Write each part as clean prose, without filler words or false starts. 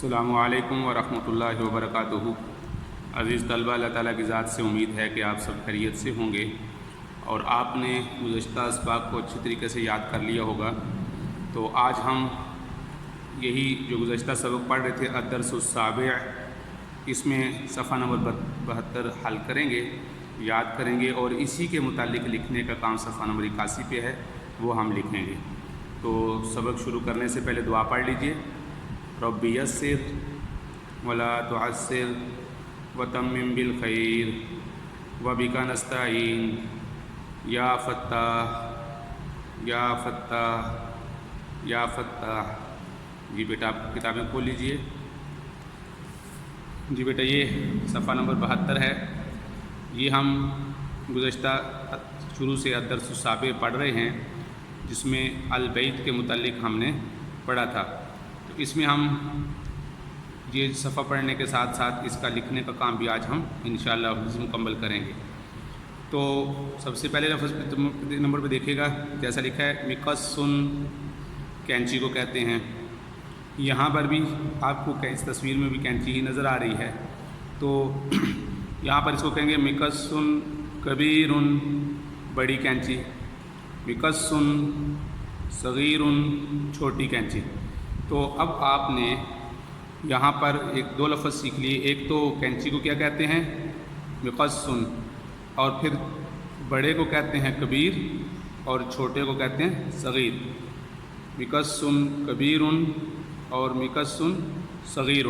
السلام علیکم ورحمۃ اللہ وبرکاتہ۔ عزیز طلبہ، اللہ تعالیٰ کی ذات سے امید ہے کہ آپ سب خیریت سے ہوں گے اور آپ نے گزشتہ اسباق کو اچھی طریقے سے یاد کر لیا ہوگا۔ تو آج ہم یہی جو گزشتہ سبق پڑھ رہے تھے الدرس السابع، اس میں صفحہ نمبر 72 حل کریں گے، یاد کریں گے اور اسی کے متعلق لکھنے کا کام صفحہ نمبر 81 پہ ہے، وہ ہم لکھیں گے۔ تو سبق شروع کرنے سے پہلے دعا پڑھ لیجئے۔ رب یسر ولا تعسر وتمم بالخیر وبک نستعین یا فتاح یا فتاح یا فتاح۔ جی بیٹا، آپ کتابیں کھول لیجئے۔ جی بیٹا، یہ صفحہ نمبر 72 ہے۔ یہ ہم گزشتہ شروع سے الدرس السابع پڑھ رہے ہیں، جس میں البیت کے متعلق ہم نے پڑھا تھا۔ تو اس میں ہم یہ صفحہ پڑھنے کے ساتھ ساتھ اس کا لکھنے کا کام بھی آج ہم انشاءاللہ مکمل کریں گے۔ تو سب سے پہلے لفظ نمبر پہ دیکھیے گا، جیسا لکھا ہے مقصن، کینچی کو کہتے ہیں۔ یہاں پر بھی آپ کو اس تصویر میں بھی کینچی ہی نظر آ رہی ہے، تو یہاں پر اس کو کہیں گے مقصن کبیر، بڑی کینچی، مقصن صغیر، چھوٹی کینچی۔ تو اب آپ نے یہاں پر دو لفظ سیکھ لیے۔ ایک تو کینچی کو کیا کہتے ہیں؟ مقصن، اور پھر بڑے کو کہتے ہیں کبیر اور چھوٹے کو کہتے ہیں صغیر۔ مقصن کبیر اور مقصن صغیر۔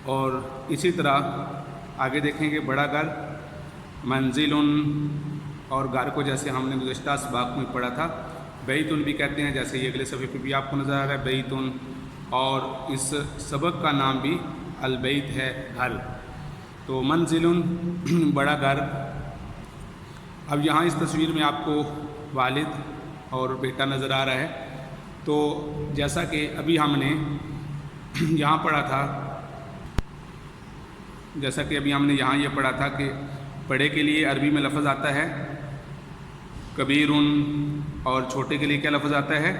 اور اسی طرح آگے دیکھیں گے بڑا گھر منزل، اور گھر کو جیسے ہم نے گزشتہ اسباق میں پڑھا تھا بیتن بھی کہتے ہیں، جیسے یہ اگلے صفحے پہ بھی آپ کو نظر آ رہا ہے بیتن، اور اس سبق کا نام بھی البیت ہے، گھر۔ تو منزل، بڑا گھر۔ اب یہاں اس تصویر میں آپ کو والد اور بیٹا نظر آ رہا ہے۔ تو جیسا کہ ابھی ہم نے یہاں پڑھا تھا، یہ پڑھا تھا کہ بڑے کے لیے عربی میں لفظ آتا ہے کبیر، اور چھوٹے کے لیے کیا لفظ آتا ہے؟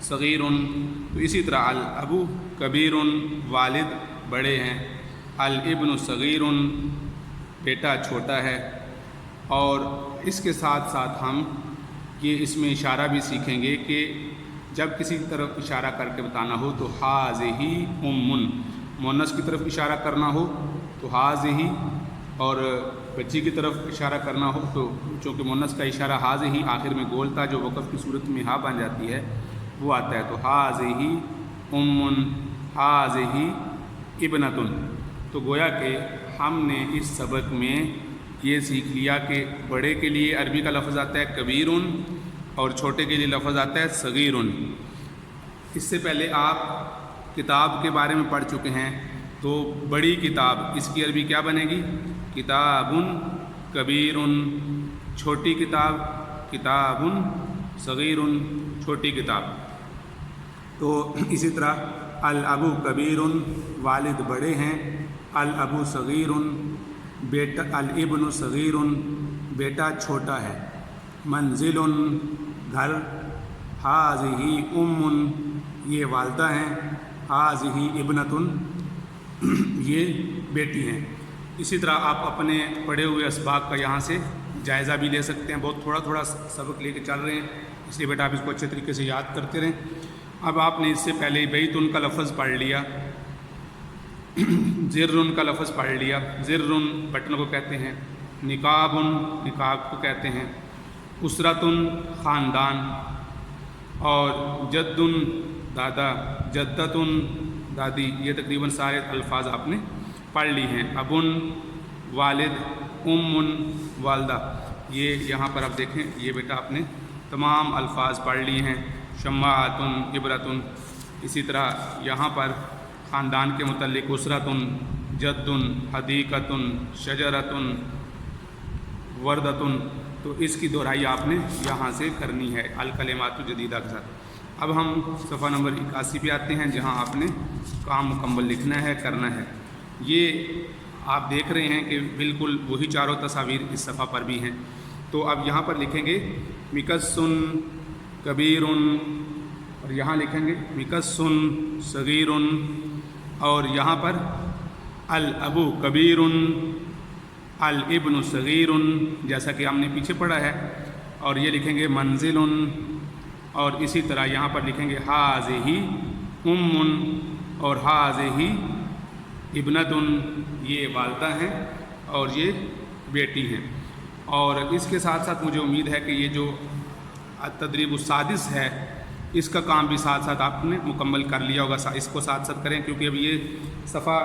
صغیر۔ تو اسی طرح الابو کبیر، والد بڑے ہیں، الابن صغیر، بیٹا چھوٹا ہے۔ اور اس کے ساتھ ساتھ ہم یہ اس میں اشارہ بھی سیکھیں گے کہ جب کسی طرف اشارہ کر کے بتانا ہو تو ہاذہ ام، مؤنث کی طرف اشارہ کرنا ہو تو ہاذہ، اور بچی کی طرف اشارہ کرنا ہو تو چونکہ مؤنث کا اشارہ ہاذہ آخر میں گولتا جو وقف کی صورت میں ہا بن جاتی ہے وہ آتا ہے، تو ہاذہ ام ہاذہ ابنۃ۔ تو گویا کہ ہم نے اس سبق میں یہ سیکھ لیا کہ بڑے کے لیے عربی کا لفظ آتا ہے کبیر اور چھوٹے کے لیے لفظ آتا ہے صغیر۔ اس سے پہلے آپ کتاب کے بارے میں پڑھ چکے ہیں، تو بڑی کتاب اس کی عربی کیا بنے گی؟ کتاب کبیر۔ چھوٹی کتاب کتاب صغیر، چھوٹی کتاب۔ تو اسی طرح الابو کبیر، والد بڑے ہیں، الابو صغیر، بیٹا الابن صغیر، بیٹا چھوٹا ہے، منزل، گھر، ہاذہ ام، یہ والدہ ہیں، ہاذہ ابنۃ، یہ بیٹی ہیں۔ اسی طرح آپ اپنے پڑھے ہوئے اسباق کا یہاں سے جائزہ بھی لے سکتے ہیں۔ بہت تھوڑا سبق لے کے چل رہے ہیں، اس لیے بیٹا آپ اس کو اچھے طریقے سے یاد کرتے رہیں۔ اب آپ نے اس سے پہلے بیتن کا لفظ پڑھ لیا، زر کا لفظ پڑھ لیا۔ زر بٹن کو کہتے ہیں، نقاب، نقاب کو کہتے ہیں، اسرت خاندان، اور جد دادا، جدت دادی۔ یہ تقریباً سارے الفاظ آپ نے پڑھ لی ہیں۔ ابن والد، ام والدہ۔ یہ یہاں پر آپ دیکھیں، یہ بیٹا آپ نے تمام الفاظ پڑھ لی ہیں، شماعۃ، عبرۃ۔ اسی طرح یہاں پر خاندان کے متعلق اسرۃ، جد، حدیقۃ، شجرۃ، وردۃ۔ تو اس کی دہرائی آپ نے یہاں سے کرنی ہے الکلمات الجدیدہ کے ساتھ۔ اب ہم صفحہ نمبر 81 پہ آتے ہیں، جہاں آپ نے کام مکمل لکھنا ہے، کرنا ہے۔ یہ آپ دیکھ رہے ہیں کہ بالکل وہی چاروں تصاویر اس صفحہ پر بھی ہیں۔ تو اب یہاں پر لکھیں گے مقصن کبیر، اور یہاں لکھیں گے مکسن صغیرن، اور یہاں پر الابو کبیرن، الابن صغیرن، جیسا کہ ہم نے پیچھے پڑھا ہے، اور یہ لکھیں گے منزل، اور اسی طرح یہاں پر لکھیں گے ہاذہ ام اور ہاذہ ابنۃ، یہ والدہ ہیں اور یہ بیٹی ہیں۔ اور اس کے ساتھ ساتھ مجھے امید ہے کہ یہ جو التدریب السادس ہے اس کا کام بھی ساتھ ساتھ آپ نے مکمل کر لیا ہوگا، اس کو ساتھ ساتھ کریں، کیونکہ اب یہ صفحہ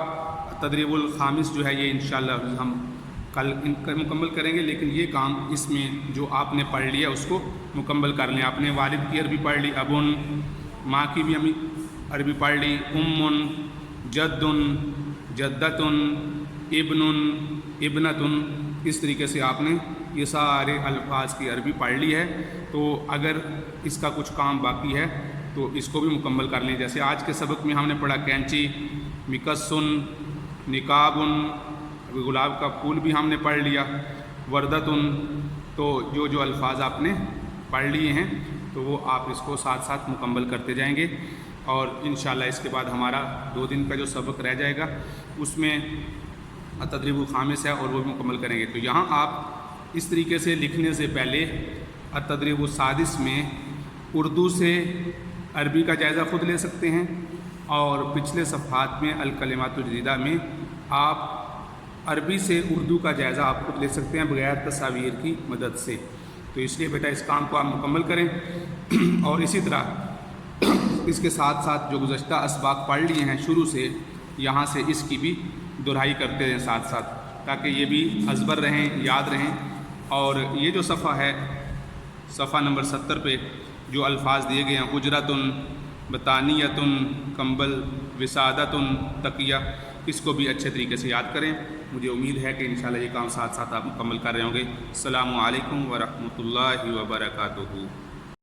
تدریب الخامس جو ہے یہ انشاءاللہ ہم کل مکمل کریں گے، لیکن یہ کام اس میں جو آپ نے پڑھ لیا اس کو مکمل کر لیں۔ آپ نے والد کی عربی پڑھ لی ابن، ماں کی بھی ہمیں عربی پڑھ لی ام، جد، جدۃ، ابن، ابنۃ، اس طریقے سے آپ نے یہ سارے الفاظ کی عربی پڑھ لی ہے۔ تو اگر اس کا کچھ کام باقی ہے تو اس کو بھی مکمل کر لیں، جیسے آج کے سبق میں ہم نے پڑھا کینچی، مکسن، نکابن، گلاب کا پھول بھی ہم نے پڑھ لیا، وردتن، تو جو الفاظ آپ نے پڑھ لیے ہیں تو وہ آپ اس کو ساتھ ساتھ مکمل کرتے جائیں گے، اور انشاءاللہ اس کے بعد ہمارا 2 دن کا جو سبق رہ جائے گا اس میں تدریب الخامس ہے اور وہ بھی مکمل کریں گے۔ تو یہاں آپ اس طریقے سے لکھنے سے پہلے التدریب السادس میں اردو سے عربی کا جائزہ خود لے سکتے ہیں، اور پچھلے صفحات میں الکلمات الجدیدہ میں آپ عربی سے اردو کا جائزہ آپ خود لے سکتے ہیں بغیر تصاویر کی مدد سے۔ تو اس لیے بیٹا اس کام کو آپ مکمل کریں، اور اسی طرح اس کے ساتھ ساتھ جو گزشتہ اسباق پڑھ لیے ہیں شروع سے، یہاں سے اس کی بھی دہرائی کرتے رہیں ساتھ ساتھ، تاکہ یہ بھی ازبر رہیں، یاد رہیں۔ اور یہ جو صفحہ ہے، صفحہ نمبر 70 پہ جو الفاظ دیے گئے ہیں اجرتن، بطانیتن، کمبل، وسادتن، تکیہ، اس کو بھی اچھے طریقے سے یاد کریں۔ مجھے امید ہے کہ انشاءاللہ یہ کام ساتھ ساتھ آپ مکمل کر رہے ہوں گے۔ السلام علیکم ورحمۃ اللہ وبرکاتہ۔